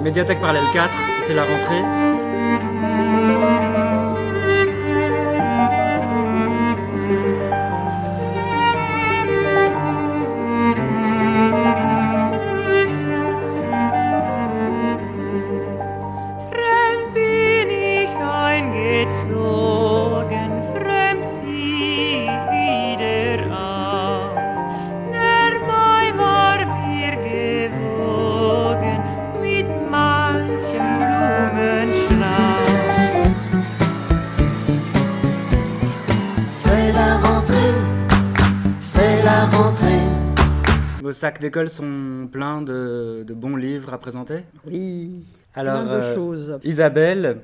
Médiathèque Parallèle 4, c'est la rentrée. Fremd bin ich eingezogen, fremd zieh ich wieder aus. Der Mai war mir gewogen mit manchem Blumenstrauß. C'est la rentrée, c'est la rentrée. Vos sacs d'école sont pleins de bons livres à présenter. Oui, Alors, plein de choses. Isabelle,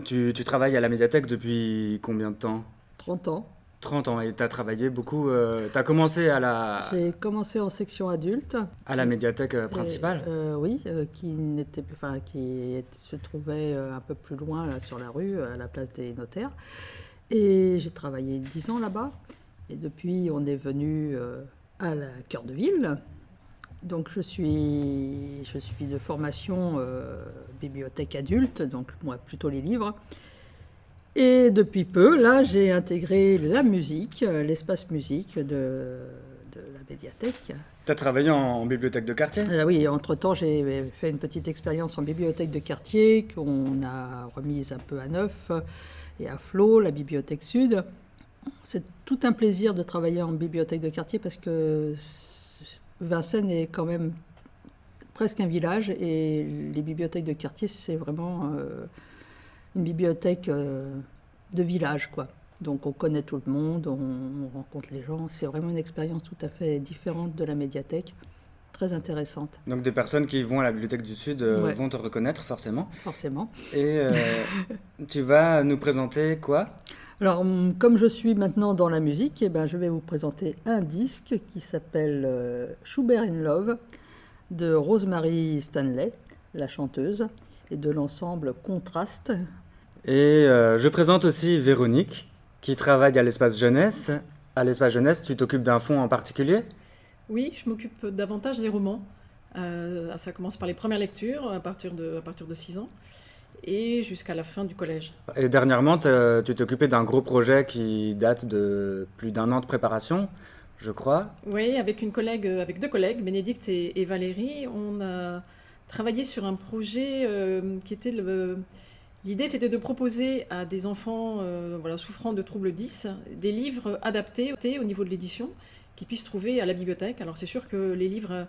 tu travailles à la médiathèque depuis combien de temps? 30 ans. 30 ans, et tu as travaillé beaucoup. Tu as commencé à la J'ai commencé en section adulte. médiathèque principale. Oui, qui se trouvait un peu plus loin là, sur la rue, à la place des notaires. Et j'ai travaillé 10 ans là-bas. Et depuis, on est venu à la Cœur de Ville. Donc je suis de formation bibliothèque adulte, donc moi plutôt les livres. Et depuis peu, là, j'ai intégré la musique, l'espace musique de la médiathèque. Tu as travaillé en bibliothèque de quartier? Oui, entre-temps, j'ai fait une petite expérience en bibliothèque de quartier qu'on a remise un peu à neuf et à flot, la bibliothèque sud. C'est tout un plaisir de travailler en bibliothèque de quartier parce que Vincennes est quand même presque un village et les bibliothèques de quartier, c'est vraiment une bibliothèque de village, quoi. Donc on connaît tout le monde, on rencontre les gens. C'est vraiment une expérience tout à fait différente de la médiathèque, très intéressante. Donc des personnes qui vont à la bibliothèque du Sud Ouais. vont te reconnaître forcément. Forcément. Et tu vas nous présenter quoi? Alors, comme je suis maintenant dans la musique, eh ben, je vais vous présenter un disque qui s'appelle Schubert in Love de Rosemary Stanley, la chanteuse, et de l'ensemble Contraste. Et je présente aussi Véronique, qui travaille à l'espace jeunesse. À l'espace jeunesse, tu t'occupes d'un fonds en particulier? Oui, je m'occupe davantage des romans. Ça commence par les premières lectures à partir de 6 ans et jusqu'à la fin du collège. Et dernièrement, tu t'es occupé d'un gros projet qui date de plus d'1 an de préparation, je crois. Oui, avec deux collègues, Bénédicte et Valérie, on a travaillé sur un projet qui était l'idée, c'était de proposer à des enfants souffrant de troubles 10 des livres adaptés au niveau de l'édition qu'ils puissent trouver à la bibliothèque. Alors c'est sûr que les livres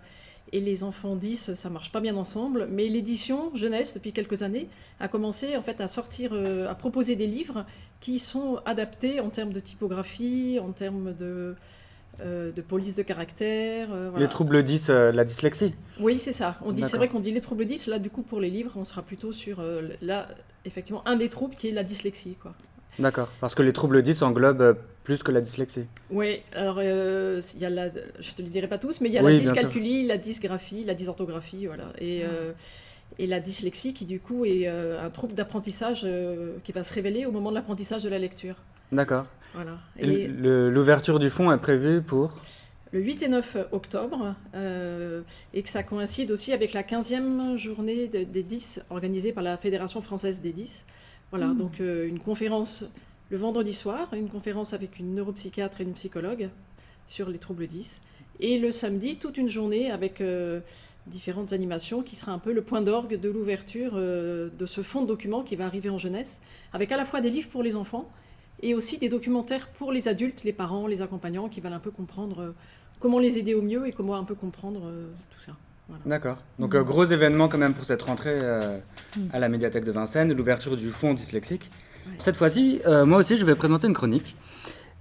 et les enfants 10, ça marche pas bien ensemble, mais l'édition jeunesse, depuis quelques années, a commencé en fait à proposer des livres qui sont adaptés en termes de typographie, en termes de police de caractère. Voilà. Les troubles 10, la dyslexie? Oui, c'est ça. C'est D'accord. vrai qu'on dit les troubles 10. Là, du coup, pour les livres, on sera plutôt sur, effectivement, un des troubles qui est la dyslexie, quoi. D'accord, parce que les troubles 10 englobent plus que la dyslexie. Oui, alors, il y a je te le dirai pas tous, mais il y a Oui, la bien sûr. dyscalculie, la dysgraphie, la dysorthographie, voilà. Et la dyslexie qui, du coup, est un trouble d'apprentissage qui va se révéler au moment de l'apprentissage de la lecture. D'accord. Voilà. Et l'ouverture du fonds est prévue pour? Le 8 et 9 octobre, et que ça coïncide aussi avec la 15e journée des 10 organisée par la Fédération française des 10. Voilà, donc une conférence le vendredi soir, une conférence avec une neuropsychiatre et une psychologue sur les troubles 10. Et le samedi, toute une journée avec différentes animations qui sera un peu le point d'orgue de l'ouverture de ce fonds de documents qui va arriver en jeunesse, avec à la fois des livres pour les enfants et aussi des documentaires pour les adultes, les parents, les accompagnants qui veulent un peu comprendre comment les aider au mieux et comment un peu comprendre tout ça. Voilà. D'accord. Donc gros événement quand même pour cette rentrée à la médiathèque de Vincennes, l'ouverture du fonds dyslexique. Ouais. Cette fois-ci, moi aussi, je vais présenter une chronique.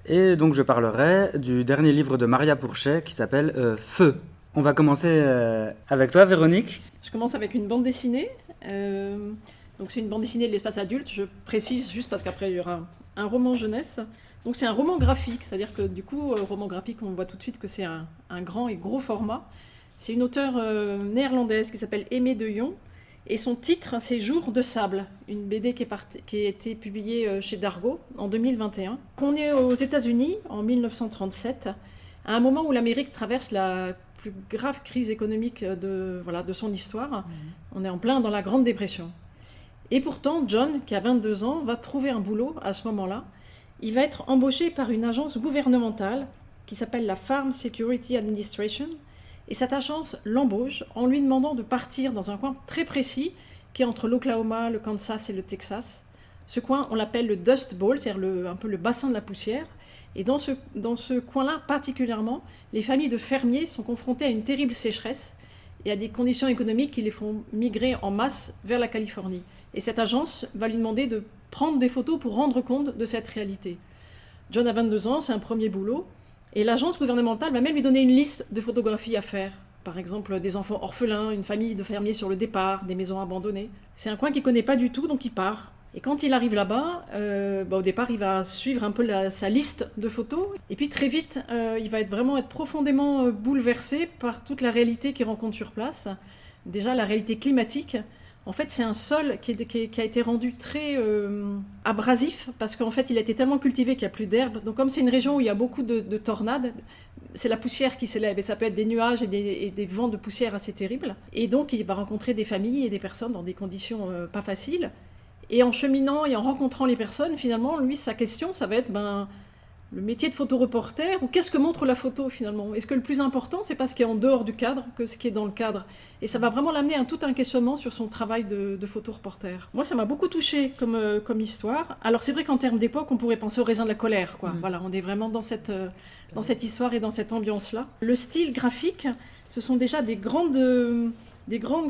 Et donc je parlerai du dernier livre de Maria Pourchet qui s'appelle Feu. On va commencer avec toi, Véronique. Je commence avec une bande dessinée. Donc c'est une bande dessinée de l'espace adulte. Je précise juste parce qu'après il y aura un roman jeunesse. Donc c'est un roman graphique, c'est-à-dire que du coup, roman graphique, on voit tout de suite que c'est un grand et gros format. C'est une auteure néerlandaise qui s'appelle Aimée de Jong. Et son titre, c'est Jour de sable, une BD qui a été publiée chez Dargaud en 2021. On est aux États-Unis en 1937, à un moment où l'Amérique traverse la plus grave crise économique de son histoire. On est en plein dans la Grande Dépression. Et pourtant, John, qui a 22 ans, va trouver un boulot à ce moment-là. Il va être embauché par une agence gouvernementale qui s'appelle la Farm Security Administration. Et cette agence l'embauche en lui demandant de partir dans un coin très précis qui est entre l'Oklahoma, le Kansas et le Texas. Ce coin, on l'appelle le Dust Bowl, c'est-à-dire un peu le bassin de la poussière. Et dans ce coin-là, particulièrement, les familles de fermiers sont confrontées à une terrible sécheresse et à des conditions économiques qui les font migrer en masse vers la Californie. Et cette agence va lui demander de prendre des photos pour rendre compte de cette réalité. John a 22 ans, c'est un premier boulot, et l'agence gouvernementale va même lui donner une liste de photographies à faire. Par exemple, des enfants orphelins, une famille de fermiers sur le départ, des maisons abandonnées. C'est un coin qu'il ne connaît pas du tout, donc il part. Et quand il arrive là-bas, au départ, il va suivre un peu sa liste de photos. Et puis très vite, il va être profondément bouleversé par toute la réalité qu'il rencontre sur place. Déjà, la réalité climatique. En fait, c'est un sol qui a été rendu très abrasif parce qu'en fait, il a été tellement cultivé qu'il n'y a plus d'herbe. Donc comme c'est une région où il y a beaucoup de tornades, c'est la poussière qui s'élève et ça peut être des nuages et des vents de poussière assez terribles. Et donc, il va rencontrer des familles et des personnes dans des conditions pas faciles. Et en cheminant et en rencontrant les personnes, finalement, lui, sa question, ça va être le métier de photoreporter, ou qu'est-ce que montre la photo, finalement? Est-ce que le plus important, c'est pas ce qui est en dehors du cadre que ce qui est dans le cadre? Et ça va vraiment l'amener à tout un questionnement sur son travail de photoreporter. Moi, ça m'a beaucoup touchée comme histoire. Alors, c'est vrai qu'en termes d'époque, on pourrait penser au raisin de la colère, quoi. Voilà, on est vraiment dans cette histoire et dans cette ambiance-là. Le style graphique, ce sont déjà des grandes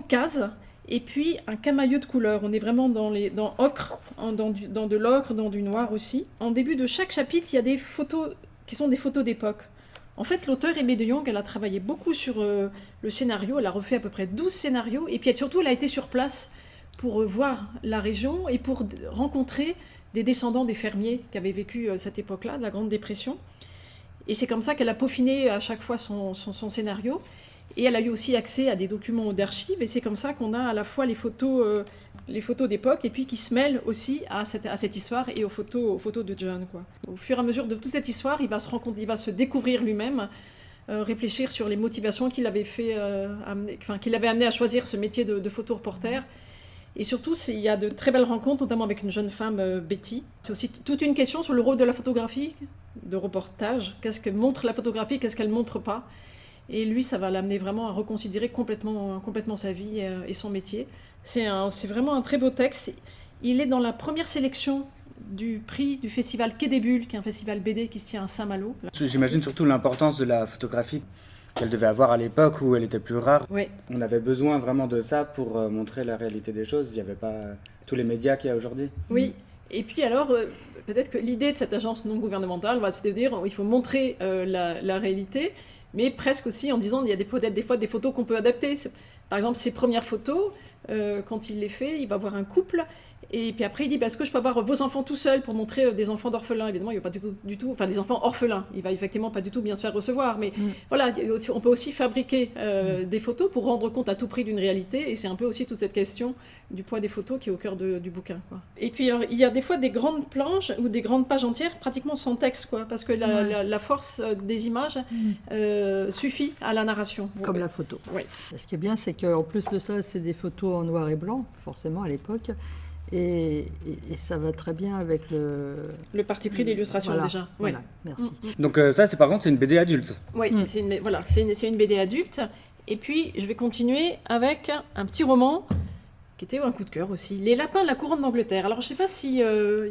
cases, et puis un camailleux de couleurs. On est vraiment dans ocre, dans de l'ocre, dans du noir aussi. En début de chaque chapitre, il y a des photos qui sont des photos d'époque. En fait, l'auteure Aimée de Jong, elle a travaillé beaucoup sur le scénario. Elle a refait à peu près 12 scénarios. Et puis surtout, elle a été sur place pour voir la région et pour rencontrer des descendants des fermiers qui avaient vécu cette époque-là, de la Grande Dépression. Et c'est comme ça qu'elle a peaufiné à chaque fois son scénario. Et elle a eu aussi accès à des documents d'archives, et c'est comme ça qu'on a à la fois les photos d'époque, et puis qui se mêlent aussi à cette histoire et aux photos de John, quoi. Au fur et à mesure de toute cette histoire, il va se découvrir lui-même, réfléchir sur les motivations qui l'avaient amené à choisir ce métier de photoreporter. Et surtout, il y a de très belles rencontres, notamment avec une jeune femme, Betty. C'est aussi toute une question sur le rôle de la photographie, de reportage. Qu'est-ce que montre la photographie, qu'est-ce qu'elle ne montre pas? Et lui, ça va l'amener vraiment à reconsidérer complètement sa vie et son métier. C'est vraiment un très beau texte. Il est dans la première sélection du prix du festival Quai des Bulles, qui est un festival BD qui se tient à Saint-Malo. J'imagine surtout l'importance de la photographie qu'elle devait avoir à l'époque où elle était plus rare. Oui. On avait besoin vraiment de ça pour montrer la réalité des choses. Il n'y avait pas tous les médias qu'il y a aujourd'hui. Oui. Et puis alors, peut-être que l'idée de cette agence non gouvernementale, c'est de dire il faut montrer la réalité, mais presque aussi en disant il y a peut-être des fois des photos qu'on peut adapter. Par exemple, ses premières photos, quand il les fait, il va voir un couple, et puis après il dit est-ce que je peux avoir vos enfants tout seuls pour montrer des enfants d'orphelins? Évidemment, il n'y a pas du tout, enfin des enfants orphelins, il va effectivement pas du tout bien se faire recevoir, mais voilà, on peut aussi fabriquer des photos pour rendre compte à tout prix d'une réalité, et c'est un peu aussi toute cette question du poids des photos qui est au cœur du bouquin, quoi. Et puis alors, il y a des fois des grandes planches ou des grandes pages entières pratiquement sans texte, quoi, parce que la force des images suffit à la narration. Comme la photo. Oui. Ce qui est bien, c'est qu'en plus de ça, c'est des photos en noir et blanc, forcément à l'époque, et ça va très bien avec le parti pris de l'illustration, voilà, déjà. Voilà, merci. Donc ça, par contre, c'est une BD adulte. Oui, c'est une BD adulte. Et puis, je vais continuer avec un petit roman qui était un coup de cœur aussi, Les lapins de la couronne d'Angleterre. Alors, je ne sais pas si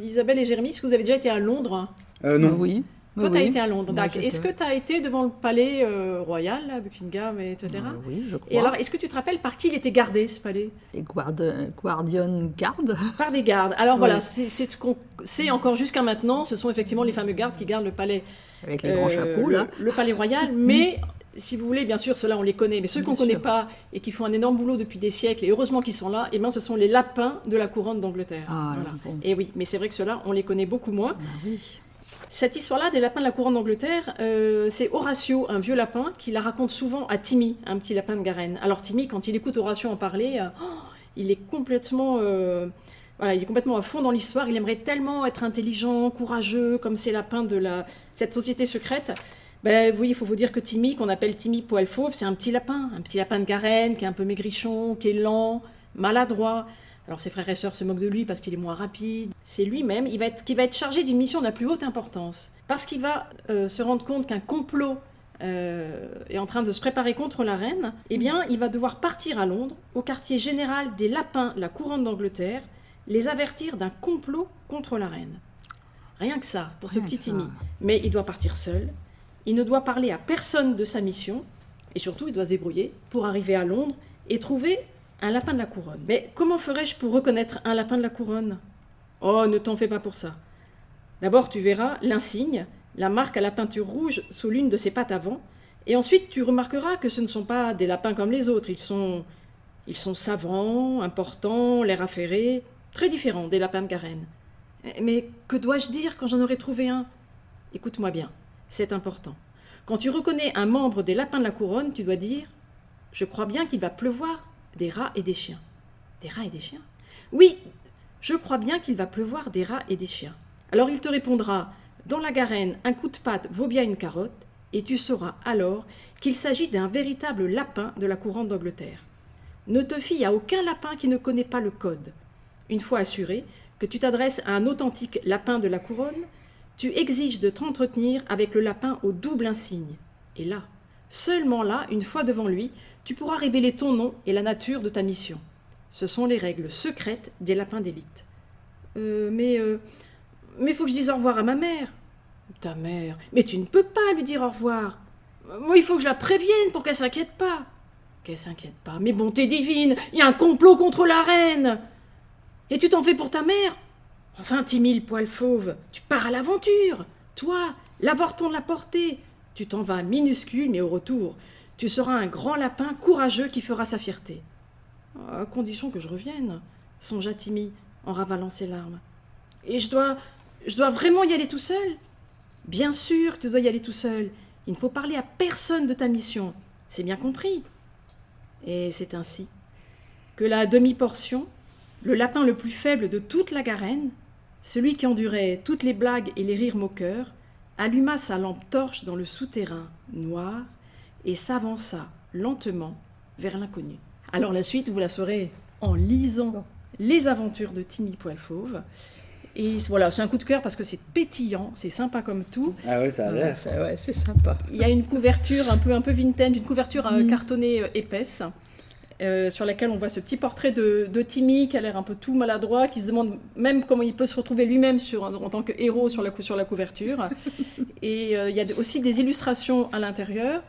Isabelle et Jérémy, est-ce que vous avez déjà été à Londres? Non. Oui. Toi, tu as été à Londres. Moi, Est-ce que tu as été devant le palais royal, là, Buckingham, etc. Oui, je crois. Et alors, est-ce que tu te rappelles par qui il était gardé, ce palais? Les Guardian Guard. Par des gardes. Alors Oui. voilà, c'est ce qu'on sait encore jusqu'à maintenant. Ce sont effectivement les fameux gardes qui gardent le palais. Avec les grands chapeaux, là. Le palais royal, mais... Si vous voulez, bien sûr, ceux-là, on les connaît, mais ceux qu'on ne connaît pas et qui font un énorme boulot depuis des siècles, et heureusement qu'ils sont là, ce sont les lapins de la couronne d'Angleterre. Ah, voilà. bon. Et oui, mais c'est vrai que ceux-là, on les connaît beaucoup moins. Ah, oui. Cette histoire-là des lapins de la couronne d'Angleterre, c'est Horatio, un vieux lapin, qui la raconte souvent à Timmy, un petit lapin de Garenne. Alors Timmy, quand il écoute Horatio en parler, il est complètement... il est complètement à fond dans l'histoire. Il aimerait tellement être intelligent, courageux, comme ces lapins de cette société secrète. Ben, oui, il faut vous dire que Timmy, qu'on appelle Timmy poil fauve, c'est un petit lapin de Garenne, qui est un peu maigrichon, qui est lent, maladroit. Alors ses frères et sœurs se moquent de lui parce qu'il est moins rapide. C'est lui-même qui va être chargé d'une mission de la plus haute importance. Parce qu'il va se rendre compte qu'un complot est en train de se préparer contre la reine, eh bien, il va devoir partir à Londres, au quartier général des lapins, la couronne d'Angleterre, les avertir d'un complot contre la reine. Rien que ça, pour ce Rien petit que ça. Timmy. Mais il doit partir seul, il ne doit parler à personne de sa mission, et surtout, il doit se débrouiller pour arriver à Londres et trouver un lapin de la couronne. Mais comment ferais-je pour reconnaître un lapin de la couronne? Oh, ne t'en fais pas pour ça. D'abord, tu verras l'insigne, la marque à la peinture rouge sous l'une de ses pattes avant, et ensuite tu remarqueras que ce ne sont pas des lapins comme les autres, ils sont savants, importants, l'air affairé, très différents des lapins de Garenne. Mais que dois-je dire quand j'en aurai trouvé un? Écoute-moi bien, c'est important. Quand tu reconnais un membre des lapins de la couronne, tu dois dire « Je crois bien qu'il va pleuvoir des rats et des chiens. » Des rats et des chiens? Oui, je crois bien qu'il va pleuvoir des rats et des chiens. Alors il te répondra « Dans la Garenne, un coup de patte vaut bien une carotte » et tu sauras alors qu'il s'agit d'un véritable lapin de la couronne d'Angleterre. Ne te fie à aucun lapin qui ne connaît pas le code. Une fois assuré que tu t'adresses à un authentique lapin de la couronne, tu exiges de t'entretenir avec le lapin au double insigne. Et là, seulement là, une fois devant lui, tu pourras révéler ton nom et la nature de ta mission. Ce sont les règles secrètes des lapins d'élite. Mais faut que je dise au revoir à ma mère. Ta mère? Mais tu ne peux pas lui dire au revoir. Moi, il faut que je la prévienne pour qu'elle s'inquiète pas. Qu'elle s'inquiète pas? Mais bonté divine, il y a un complot contre la reine. Et tu t'en fais pour ta mère? Enfin, Timmy, le poil fauve, tu pars à l'aventure. Toi, l'avorton de la portée. Tu t'en vas minuscule, mais au retour, tu seras un grand lapin courageux qui fera sa fierté. À condition que je revienne, songea Timmy en ravalant ses larmes. Et je dois vraiment y aller tout seul? Bien sûr que tu dois y aller tout seul. Il ne faut parler à personne de ta mission. C'est bien compris. Et c'est ainsi que la demi-portion, le lapin le plus faible de toute la Garenne, celui qui endurait toutes les blagues et les rires moqueurs, alluma sa lampe torche dans le souterrain noir et s'avança lentement vers l'inconnu. Alors la suite, vous la saurez en lisant Les aventures de Timmy Poil Fauve. Et voilà, c'est un coup de cœur parce que c'est pétillant, c'est sympa comme tout. Ah oui, ça a l'air. C'est sympa. Il y a une couverture un peu vintage, une couverture cartonnée épaisse, sur laquelle on voit ce petit portrait de Timmy qui a l'air un peu tout maladroit, qui se demande même comment il peut se retrouver lui-même en tant que héros sur la couverture. Et il y a aussi des illustrations à l'intérieur.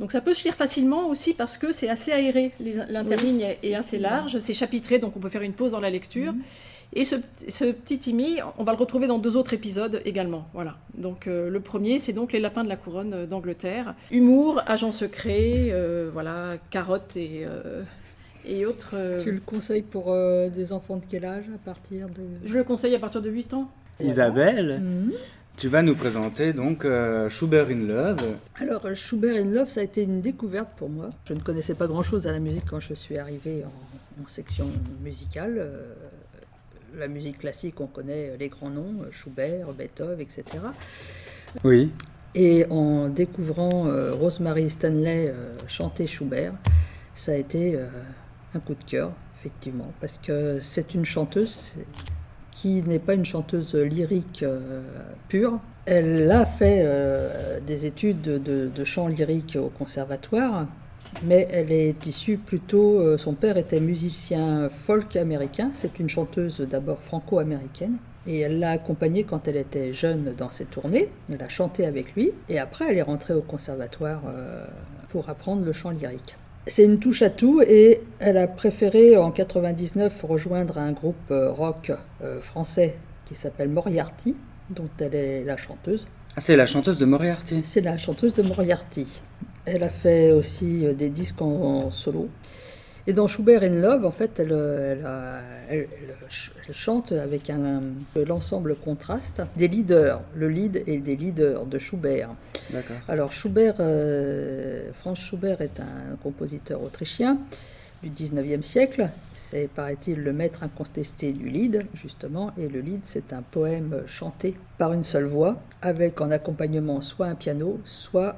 Donc ça peut se lire facilement aussi parce que c'est assez aéré, l'interligne est assez large, c'est chapitré, donc on peut faire une pause dans la lecture. Et ce petit Timmy, on va le retrouver dans 2 autres épisodes également. Voilà. Donc le premier, c'est donc Les lapins de la couronne d'Angleterre. Humour, agent secret, voilà, carottes et autres. Tu le conseilles pour des enfants de quel âge à partir de... Je le conseille à partir de 8 ans. Isabelle, Mhm. tu vas nous présenter donc Schubert in Love. Alors, Schubert in Love, ça a été une découverte pour moi. Je ne connaissais pas grand-chose à la musique quand je suis arrivée en section musicale. La musique classique, on connaît les grands noms, Schubert, Beethoven, etc. Oui. Et en découvrant Rosemary Stanley chanter Schubert, ça a été un coup de cœur, effectivement, parce que c'est une chanteuse qui n'est pas une chanteuse lyrique pure. Elle a fait des études de chant lyrique au conservatoire, mais elle est issue plutôt... son père était musicien folk américain, c'est une chanteuse d'abord franco-américaine, et elle l'a accompagnée quand elle était jeune dans ses tournées, elle a chanté avec lui, et après elle est rentrée au conservatoire pour apprendre le chant lyrique. C'est une touche à tout, et elle a préféré en 99 rejoindre un groupe rock français qui s'appelle Moriarty, dont elle est la chanteuse. Ah, c'est la chanteuse de Moriarty. C'est la chanteuse de Moriarty. Elle a fait aussi des disques en solo. Et dans Schubert in Love, en fait, elle chante avec l'ensemble contraste des leaders, le lead et des leaders de Schubert. D'accord. Alors Franz Schubert est un compositeur autrichien. du 19e siècle. C'est, paraît-il, le maître incontesté du lied, justement. Et le lied, c'est un poème chanté par une seule voix, avec en accompagnement soit un piano, soit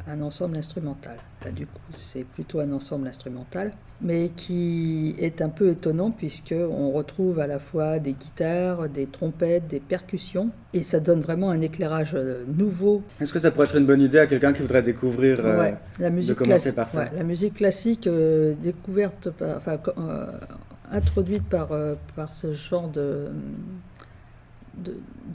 un ensemble instrumental. Là, du coup, c'est plutôt un ensemble instrumental, mais qui est un peu étonnant puisqu'on retrouve à la fois des guitares, des trompettes, des percussions, et ça donne vraiment un éclairage nouveau. Est-ce que ça pourrait être une bonne idée à quelqu'un qui voudrait découvrir La musique de commencer classique, par ça? la musique classique découverte, introduite par ce genre de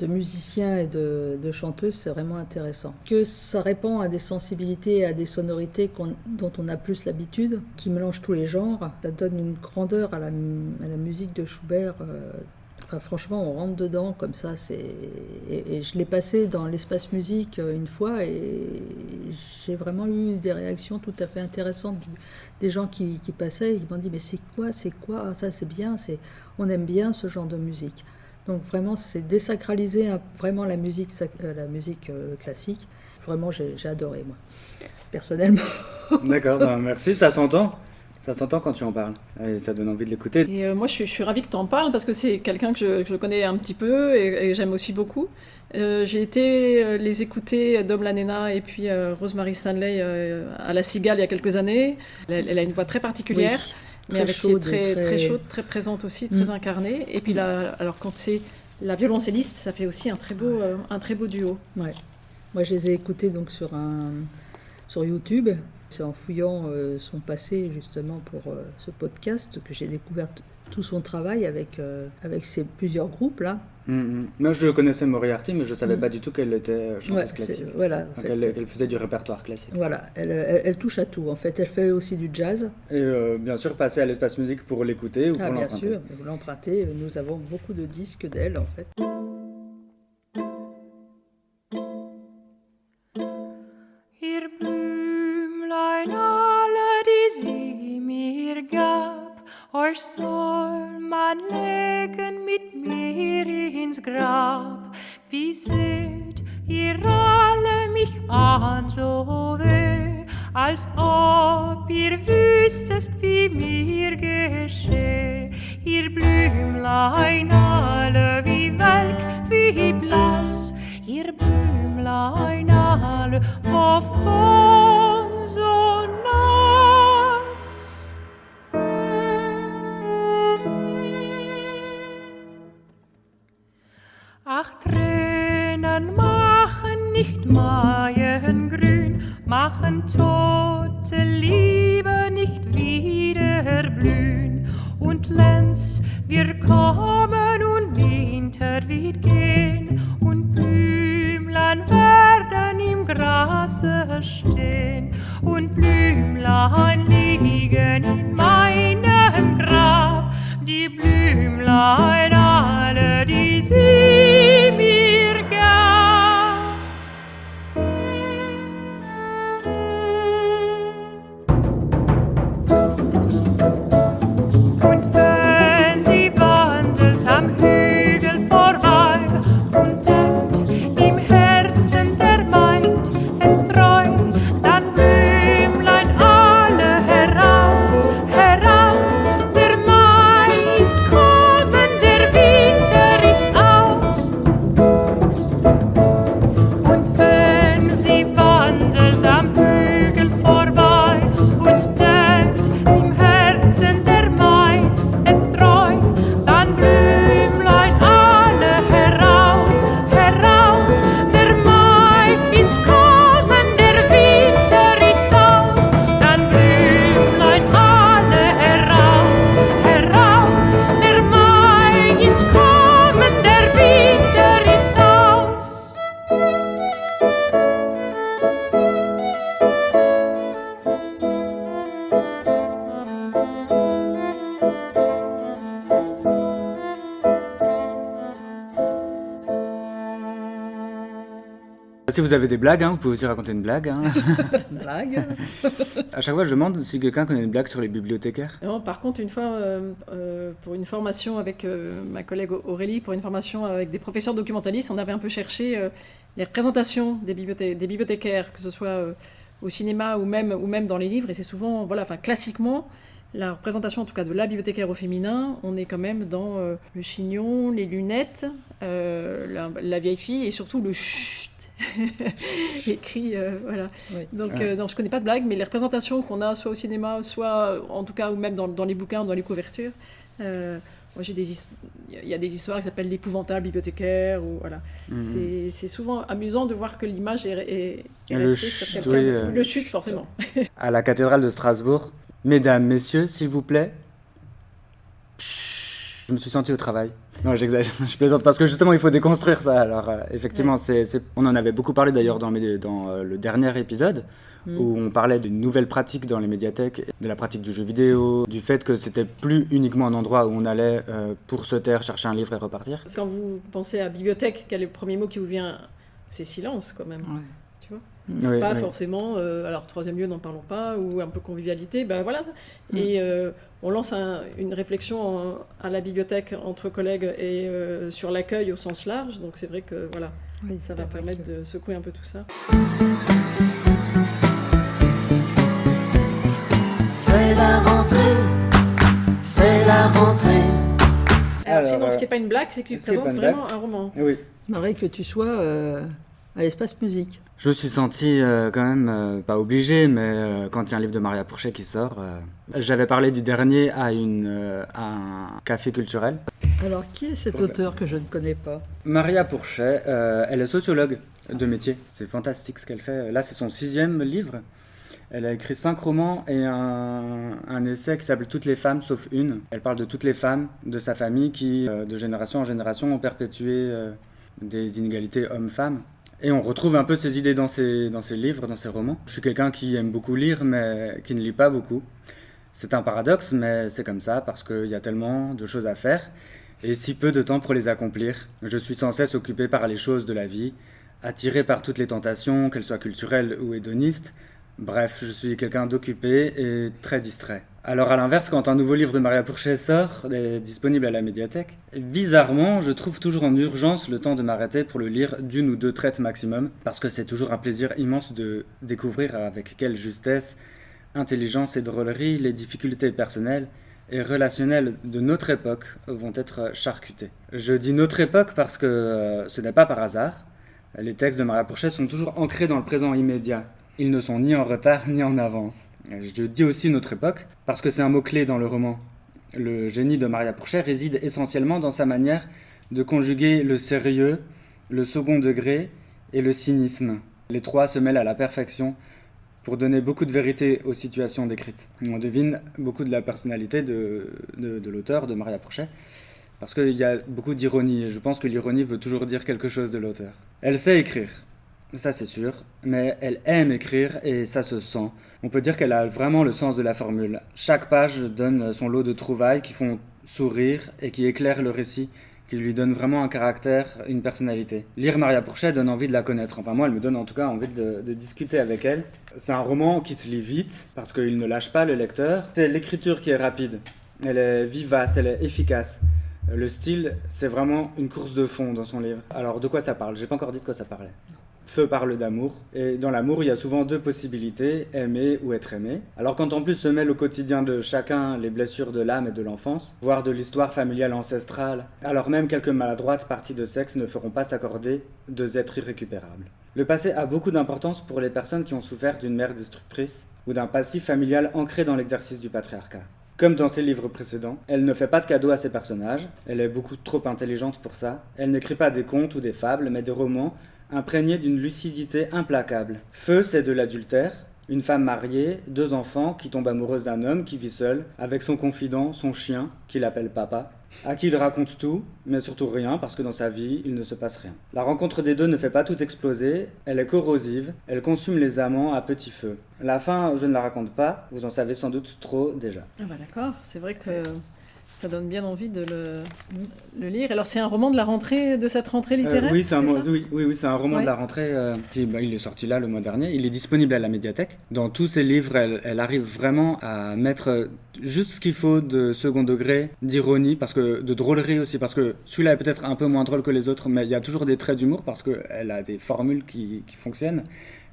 musiciens et de chanteuses, c'est vraiment intéressant. Que ça répond à des sensibilités et à des sonorités dont on a plus l'habitude, qui mélangent tous les genres. Ça donne une grandeur à la musique de Schubert. Franchement, on rentre dedans comme ça. Et je l'ai passé dans l'espace musique une fois et j'ai vraiment eu des réactions tout à fait intéressantes des gens qui passaient. Ils m'ont dit « mais c'est quoi ah, ça c'est bien, on aime bien ce genre de musique ». Donc vraiment, c'est désacraliser vraiment la musique classique. Vraiment, j'ai adoré, moi, personnellement. D'accord, merci, ça s'entend. Ça s'entend quand tu en parles, et ça donne envie de l'écouter. Et moi, je suis ravie que tu en parles parce que c'est quelqu'un que je connais un petit peu et j'aime aussi beaucoup. J'ai été les écouter, Dom Lanena et puis Rosemary Stanley à La Cigale il y a quelques années. Elle a une voix très particulière. Oui. Mais avec chaude, très chaude, très présente aussi, très incarnée. Et puis là, alors quand c'est la violoncelliste, ça fait aussi un très beau duo. Ouais. Moi, je les ai écoutés donc sur YouTube. C'est en fouillant son passé justement pour ce podcast que j'ai découvert tout son travail avec ces plusieurs groupes là. Moi, je connaissais Moriarty, mais je ne savais pas du tout qu'elle était chanteuse classique. Voilà, qu'elle faisait du répertoire classique. Voilà, elle touche à tout en fait. Elle fait aussi du jazz. Et bien sûr, passer à l'espace musique pour l'écouter ou pour l'emprunter. Bien sûr, pour l'emprunter. Nous avons beaucoup de disques d'elle en fait. Ihr Blümlein alle, die sie mir gab, euch soll man legen mit mir ins Grab. Wie seht ihr alle mich an so weh, als ob ihr wüsstet, wie mir gescheh. Ihr Blümlein alle, wie welk, wie blass, ihr Blümlein alle, wovon so nass? Ach, Tränen machen nicht Maiengrün, machen tote Liebe nicht wieder blühen. Und Lenz, wir kommen und Winter wird gehen und Blümlein werden im Grase stehen und Blümlein liegen in meinem Grab, die Blümlein alle, die sie mir gab. Und wenn sie wandelt am Hügel vorbei und denkt im Herzen der Maid, es treu, dann Blümlein alle heraus, heraus, der Mai ist kommen, der Winter ist aus. Und wenn sie wandelt am Hügel vorbei und denkt im Herzen der Maid, es treu, dann Blümlein alle heraus, heraus, der Mai ist kommen, der Winter ist aus, dann Blümlein alle heraus, heraus, der Mai ist kommen, der Winter ist aus. Si vous avez des blagues, vous pouvez aussi raconter une blague. Blague. À chaque fois, je demande si quelqu'un connaît une blague sur les bibliothécaires. Non, par contre, une fois, pour une formation avec ma collègue Aurélie, pour une formation avec des professeurs documentalistes, on avait un peu cherché les représentations des bibliothécaires, que ce soit au cinéma ou même dans les livres. Et c'est souvent, classiquement, la représentation en tout cas de la bibliothécaire au féminin, on est quand même dans le chignon, les lunettes, la vieille fille et surtout le chut écrit, voilà. Oui. Donc non, je connais pas de blague, mais les représentations qu'on a soit au cinéma, soit en tout cas ou même dans les bouquins, dans les couvertures, moi il y a des histoires qui s'appellent l'épouvantable bibliothécaire ou voilà. C'est souvent amusant de voir que l'image est Le restée sur chut, quelqu'un. oui, Le chut forcément. À la cathédrale de Strasbourg, mesdames, messieurs, s'il vous plaît. Je me suis senti au travail. Non, j'exagère, je plaisante parce que justement il faut déconstruire ça. Alors effectivement, on en avait beaucoup parlé d'ailleurs dans le dernier épisode où on parlait d'une nouvelle pratique dans les médiathèques, de la pratique du jeu vidéo, du fait que c'était plus uniquement un endroit où on allait pour se taire, chercher un livre et repartir. Quand vous pensez à bibliothèque, quel est le premier mot qui vous vient? C'est silence quand même. Ouais. Tu vois, Oui, pas oui. forcément. Alors troisième lieu, n'en parlons pas, ou un peu convivialité. Ben voilà. Et on lance une réflexion à la bibliothèque entre collègues et sur l'accueil au sens large. Donc c'est vrai que voilà, Oui, ça va permettre de secouer un peu tout ça. C'est la rentrée, c'est la rentrée. Alors, sinon, Alors, ce qui n'est pas une blague, c'est que tu ce qui est pas présentes une blague. vraiment un roman. Oui. J'aimerais que tu sois à l'espace musique. Je me suis senti quand même, pas obligé, mais quand il y a un livre de Maria Pourchet qui sort, j'avais parlé du dernier à un café culturel. Alors, qui est cet auteur que je ne connais pas? Maria Pourchet, elle est sociologue de métier. C'est fantastique ce qu'elle fait. Là, c'est son 6e livre. Elle a écrit 5 romans et un essai qui s'appelle Toutes les femmes sauf une. Elle parle de toutes les femmes de sa famille qui, de génération en génération, ont perpétué des inégalités hommes-femmes. Et on retrouve un peu ces idées dans ses livres, dans ses romans. Je suis quelqu'un qui aime beaucoup lire, mais qui ne lit pas beaucoup. C'est un paradoxe, mais c'est comme ça, parce qu'il y a tellement de choses à faire, et si peu de temps pour les accomplir. Je suis sans cesse occupé par les choses de la vie, attiré par toutes les tentations, qu'elles soient culturelles ou hédonistes. Bref, je suis quelqu'un d'occupé et très distrait. Alors à l'inverse, quand un nouveau livre de Maria Pourchet sort, est disponible à la médiathèque, bizarrement, je trouve toujours en urgence le temps de m'arrêter pour le lire d'une ou deux traites maximum, parce que c'est toujours un plaisir immense de découvrir avec quelle justesse, intelligence et drôlerie les difficultés personnelles et relationnelles de notre époque vont être charcutées. Je dis notre époque parce que ce n'est pas par hasard. Les textes de Maria Pourchet sont toujours ancrés dans le présent immédiat. Ils ne sont ni en retard ni en avance. Je dis aussi notre époque parce que c'est un mot-clé dans le roman. Le génie de Maria Pourchet réside essentiellement dans sa manière de conjuguer le sérieux, le second degré et le cynisme. Les trois se mêlent à la perfection pour donner beaucoup de vérité aux situations décrites. On devine beaucoup de la personnalité de l'auteur, de Maria Pourchet, parce qu'il y a beaucoup d'ironie, et je pense que l'ironie veut toujours dire quelque chose de l'auteur. Elle sait écrire. Ça c'est sûr, mais elle aime écrire et ça se sent. On peut dire qu'elle a vraiment le sens de la formule. Chaque page donne son lot de trouvailles qui font sourire et qui éclairent le récit, qui lui donnent vraiment un caractère, une personnalité. Lire Maria Pourchet donne envie de la connaître. Enfin moi, elle me donne en tout cas envie de discuter avec elle. C'est un roman qui se lit vite parce qu'il ne lâche pas le lecteur. C'est l'écriture qui est rapide. Elle est vivace, elle est efficace. Le style, c'est vraiment une course de fond dans son livre. Alors de quoi ça parle? J'ai pas encore dit de quoi ça parlait. Feu parle d'amour, et dans l'amour, il y a souvent deux possibilités, aimer ou être aimé. Alors quand en plus se mêlent au quotidien de chacun les blessures de l'âme et de l'enfance, voire de l'histoire familiale ancestrale, alors même quelques maladroites parties de sexe ne feront pas s'accorder deux êtres irrécupérables. Le passé a beaucoup d'importance pour les personnes qui ont souffert d'une mère destructrice ou d'un passif familial ancré dans l'exercice du patriarcat. Comme dans ses livres précédents, elle ne fait pas de cadeaux à ses personnages, elle est beaucoup trop intelligente pour ça, elle n'écrit pas des contes ou des fables, mais des romans imprégné d'une lucidité implacable. Feu, c'est de l'adultère, une femme mariée, 2 enfants qui tombent amoureuses d'un homme qui vit seul, avec son confident, son chien, qu'il appelle papa, à qui il raconte tout, mais surtout rien, parce que dans sa vie, il ne se passe rien. La rencontre des deux ne fait pas tout exploser, elle est corrosive, elle consume les amants à petit feu. La fin, je ne la raconte pas, vous en savez sans doute trop déjà. Ah bah d'accord, c'est vrai que ça donne bien envie de le lire. Alors c'est un roman de la rentrée, de cette rentrée littéraire? Oui, c'est ça c'est un roman Ouais. de la rentrée. Il est sorti là le mois dernier. Il est disponible à la médiathèque. Dans tous ses livres, elle arrive vraiment à mettre juste ce qu'il faut de second degré, d'ironie, parce que de drôlerie aussi, parce que celui-là est peut-être un peu moins drôle que les autres, mais il y a toujours des traits d'humour parce qu'elle a des formules qui fonctionnent.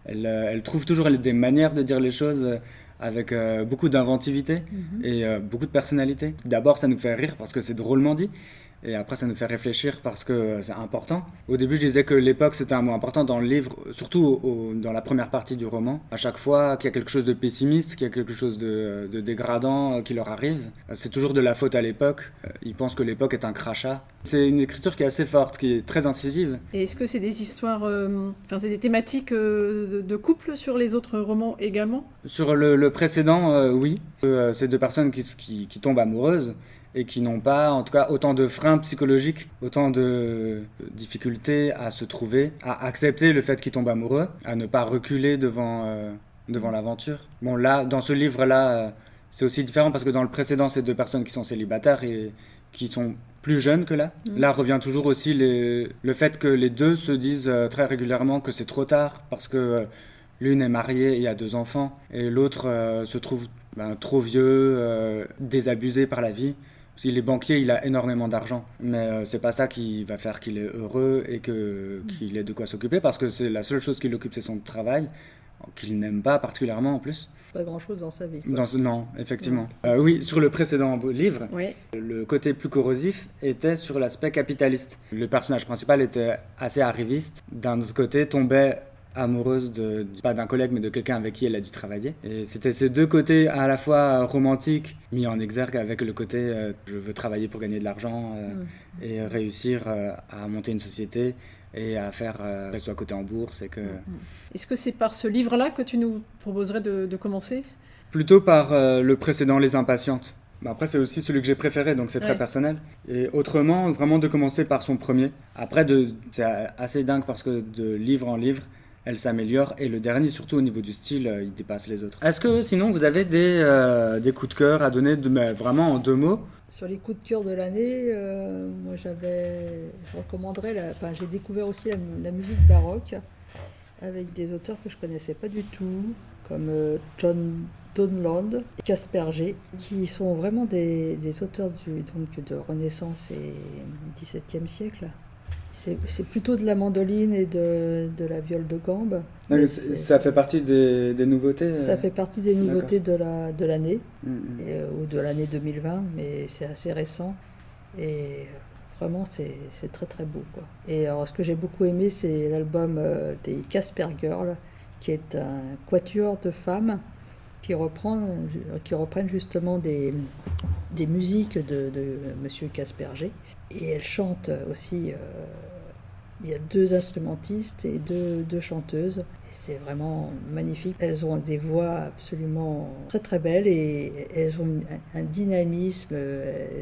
Elle trouve toujours des manières de dire les choses avec beaucoup d'inventivité et beaucoup de personnalité. D'abord, ça nous fait rire parce que c'est drôlement dit. Et après, ça nous fait réfléchir parce que c'est important. Au début, je disais que l'époque, c'était un mot important dans le livre, surtout dans la première partie du roman. À chaque fois qu'il y a quelque chose de pessimiste, qu'il y a quelque chose de dégradant qui leur arrive, c'est toujours de la faute à l'époque. Ils pensent que l'époque est un crachat. C'est une écriture qui est assez forte, qui est très incisive. Et est-ce que c'est des histoires, c'est des thématiques de couple sur les autres romans également? Sur le précédent, oui. C'est deux personnes qui tombent amoureuses et qui n'ont pas, en tout cas, autant de freins psychologiques, autant de difficultés à se trouver, à accepter le fait qu'ils tombent amoureux, à ne pas reculer devant l'aventure. Bon, là, dans ce livre-là, c'est aussi différent parce que dans le précédent, c'est deux personnes qui sont célibataires et qui sont plus jeunes que là. Là revient toujours aussi le fait que les deux se disent très régulièrement que c'est trop tard parce que l'une est mariée et a 2 enfants et l'autre se trouve trop vieux, désabusé par la vie. S'il est banquier, il a énormément d'argent, mais c'est pas ça qui va faire qu'il est heureux et qu'il ait de quoi s'occuper, parce que c'est la seule chose qui l'occupe, c'est son travail, qu'il n'aime pas particulièrement en plus. Pas grand-chose dans sa vie, quoi. Non, effectivement. Oui, sur le précédent livre, Oui. le côté plus corrosif était sur l'aspect capitaliste. Le personnage principal était assez arriviste. D'un autre côté, tombait amoureuse pas d'un collègue mais de quelqu'un avec qui elle a dû travailler. Et c'était ces deux côtés à la fois romantiques mis en exergue avec le côté je veux travailler pour gagner de l'argent et réussir à monter une société et à faire qu'elle soit cotée en bourse. Est-ce que c'est par ce livre-là que tu nous proposerais de commencer? Plutôt par le précédent, Les Impatientes. Après, c'est aussi celui que j'ai préféré, donc c'est très personnel. Et autrement, vraiment de commencer par son premier. Après, c'est assez dingue parce que de livre en livre, elle s'améliore, et le dernier, surtout au niveau du style, il dépasse les autres. Est-ce que sinon vous avez des coups de cœur à donner vraiment en 2 mots? Sur les coups de cœur de l'année, moi je recommanderais, j'ai découvert aussi la musique baroque avec des auteurs que je connaissais pas du tout, comme John Donland et Kasperger, qui sont vraiment des auteurs de Renaissance et XVIIe siècle. C'est plutôt de la mandoline et de la viole de gambe. Ça fait partie des nouveautés. Ça fait partie des nouveautés de l'année, ou de l'année 2020, mais c'est assez récent. Et vraiment, c'est très très beau, quoi. Et alors, ce que j'ai beaucoup aimé, c'est l'album des Casper Girls, qui est un quatuor de femmes qui reprennent justement des musiques de Monsieur Kasperger. Et elles chantent aussi, il y a 2 instrumentistes et 2 chanteuses. Et c'est vraiment magnifique. Elles ont des voix absolument très très belles et elles ont un dynamisme,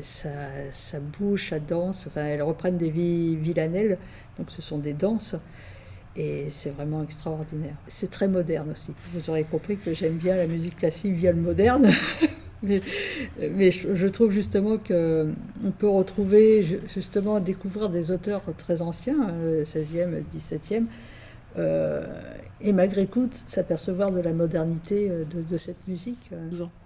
ça bouge, ça danse. Enfin, elles reprennent des villanelles, donc ce sont des danses. Et c'est vraiment extraordinaire. C'est très moderne aussi. Vous aurez compris que j'aime bien la musique classique via le moderne. mais je trouve justement qu'on peut retrouver, justement, découvrir des auteurs très anciens, 16e, 17e, et malgré tout s'apercevoir de la modernité de cette musique.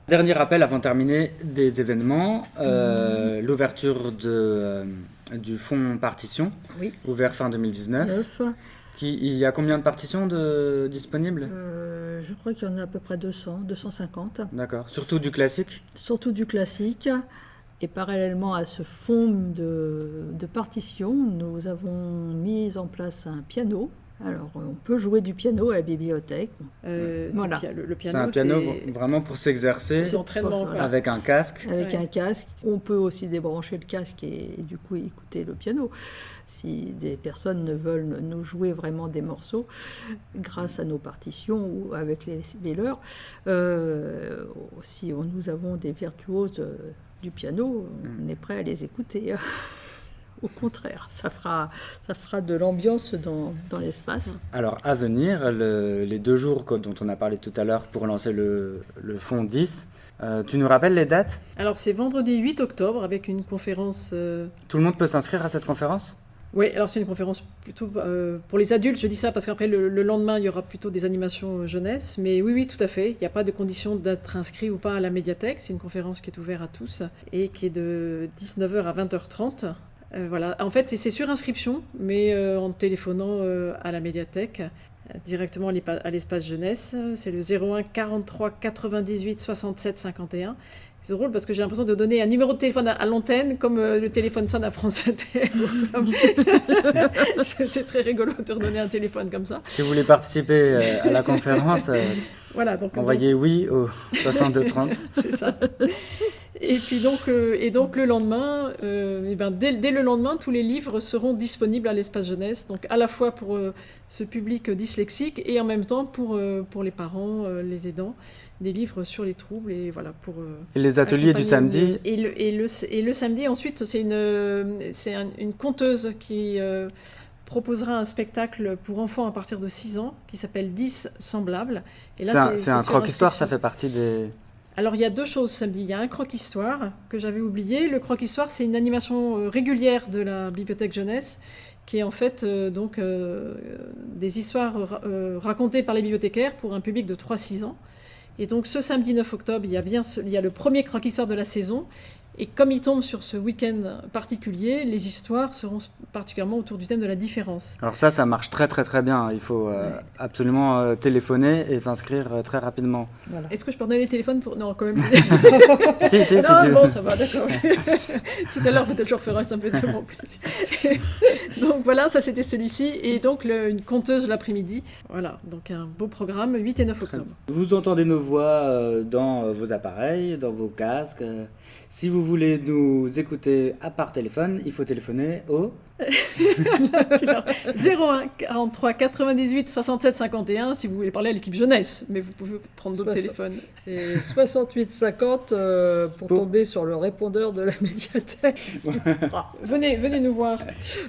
Dernier rappel avant de terminer des événements, l'ouverture du fonds partition, ouvert fin 2019. Il y a combien de partitions disponibles? Je crois qu'il y en a à peu près 250. D'accord. Surtout du classique? Surtout du classique. Et parallèlement à ce fonds de partitions, nous avons mis en place un piano. Alors, on peut jouer du piano à la bibliothèque. Voilà. Le piano, c'est un piano vraiment pour s'exercer, avec un casque. Avec un casque. On peut aussi débrancher le casque et du coup écouter le piano. Si des personnes veulent nous jouer vraiment des morceaux, grâce à nos partitions ou avec les leurs. Si nous avons des virtuoses du piano, on est prêt à les écouter. Au contraire, ça fera de l'ambiance dans l'espace. Alors, à venir, les 2 jours dont on a parlé tout à l'heure pour lancer le fonds 10, tu nous rappelles les dates? Alors, c'est vendredi 8 octobre avec une conférence... Tout le monde peut s'inscrire à cette conférence? Oui, alors c'est une conférence plutôt pour les adultes, je dis ça parce qu'après le lendemain, il y aura plutôt des animations jeunesse. Mais oui, tout à fait, il n'y a pas de condition d'être inscrit ou pas à la médiathèque. C'est une conférence qui est ouverte à tous et qui est de 19h à 20h30. Voilà. En fait, c'est sur inscription, mais en téléphonant à la médiathèque. directement à l'espace jeunesse. C'est le 01 43 98 67 51. C'est drôle parce que j'ai l'impression de donner un numéro de téléphone à l'antenne comme le téléphone sonne à France Inter. C'est très rigolo de redonner un téléphone comme ça. Si vous voulez participer à la conférence, voilà, donc, envoyez oui au 6230. C'est ça. Et puis donc le lendemain, dès le lendemain, tous les livres seront disponibles à l'espace jeunesse, donc à la fois pour ce public dyslexique et en même temps pour les parents, les aidants, des livres sur les troubles et voilà pour. Et les ateliers du samedi. Et le samedi ensuite, c'est une conteuse qui proposera un spectacle pour enfants à partir de 6 ans qui s'appelle 10 semblables. Et là, c'est un croque-histoire, ça fait partie des. Alors, il y a 2 choses samedi. Il y a un croque-histoire que j'avais oublié. Le croque-histoire, c'est une animation régulière de la bibliothèque jeunesse qui est en fait des histoires racontées par les bibliothécaires pour un public de 3-6 ans. Et donc, ce samedi 9 octobre, il y a le premier croque-histoire de la saison. Et comme il tombe sur ce week-end particulier, les histoires seront particulièrement autour du thème de la différence. Alors ça marche très très très bien. Il faut absolument téléphoner et s'inscrire très rapidement. Voilà. Est-ce que je peux donner les téléphones pour... Non, quand même. si, non, bon, ça va, d'accord. Tout à l'heure, peut-être je referai, ça me fait tellement plaisir. Donc voilà, ça c'était celui-ci. Et donc une conteuse l'après-midi. Voilà, donc un beau programme, 8 et 9 octobre. Vous entendez nos voix dans vos appareils, dans vos casques. Si vous voulez nous écouter à part téléphone, il faut téléphoner au 01 43 98 67 51 si vous voulez parler à l'équipe jeunesse, mais vous pouvez prendre d'autres téléphones. Et 68 50 pour tomber sur le répondeur de la médiathèque. Venez nous voir.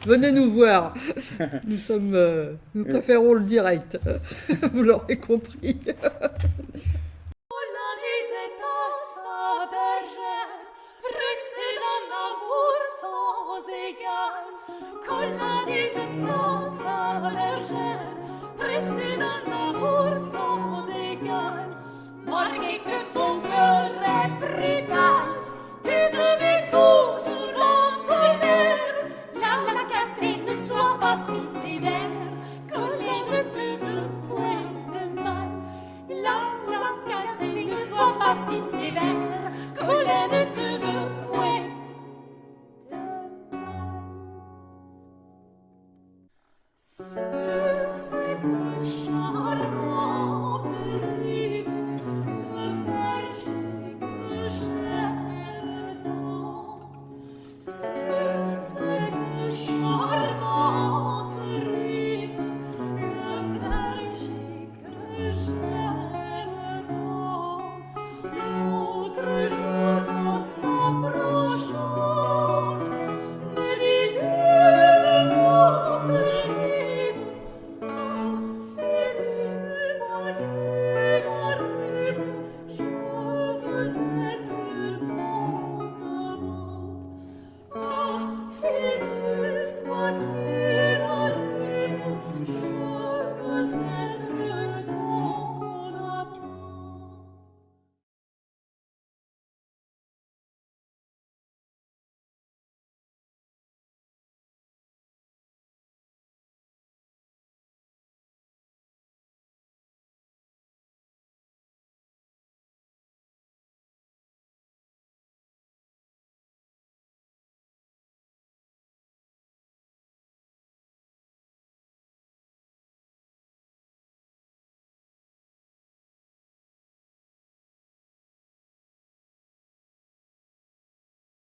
Venez nous voir. Nous préférons le direct. Vous l'aurez compris. Con la disette sa bergère, pressée d'un amour sans égal, marqué que ton cœur est brutal, tu devais toujours en colère. La Catherine, ne sois pas si sévère, Colère ne te veut point de mal. La Catherine, ne sois pas si sévère, Colère ne te veut point. Sur cette charmante rive, le berger que j'aime tant. Sur cette charmante rive, le berger que j'aime tant. L'autre jour, en s'approchant, me dit-il de vous plaisir.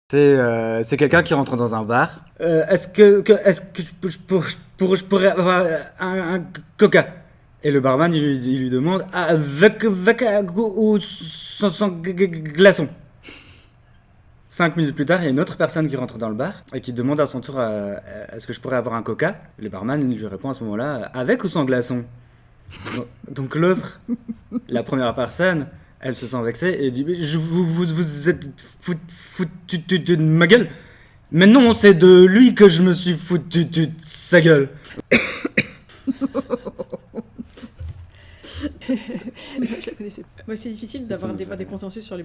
C'est quelqu'un qui rentre dans un bar. Est-ce que je pourrais avoir un coca? Et le barman, il lui demande avec ou sans glaçon. 5 minutes plus tard, il y a une autre personne qui rentre dans le bar et qui demande à son tour est-ce que je pourrais avoir un coca? Le barman lui répond à ce moment-là avec ou sans glaçon? Donc l'autre, la première personne, elle se sent vexée et dit vous êtes foutu de ma gueule? Mais non, c'est de lui que je me suis foutu de sa gueule. Je la connaissais. Moi, c'est difficile d'avoir des consensus sur les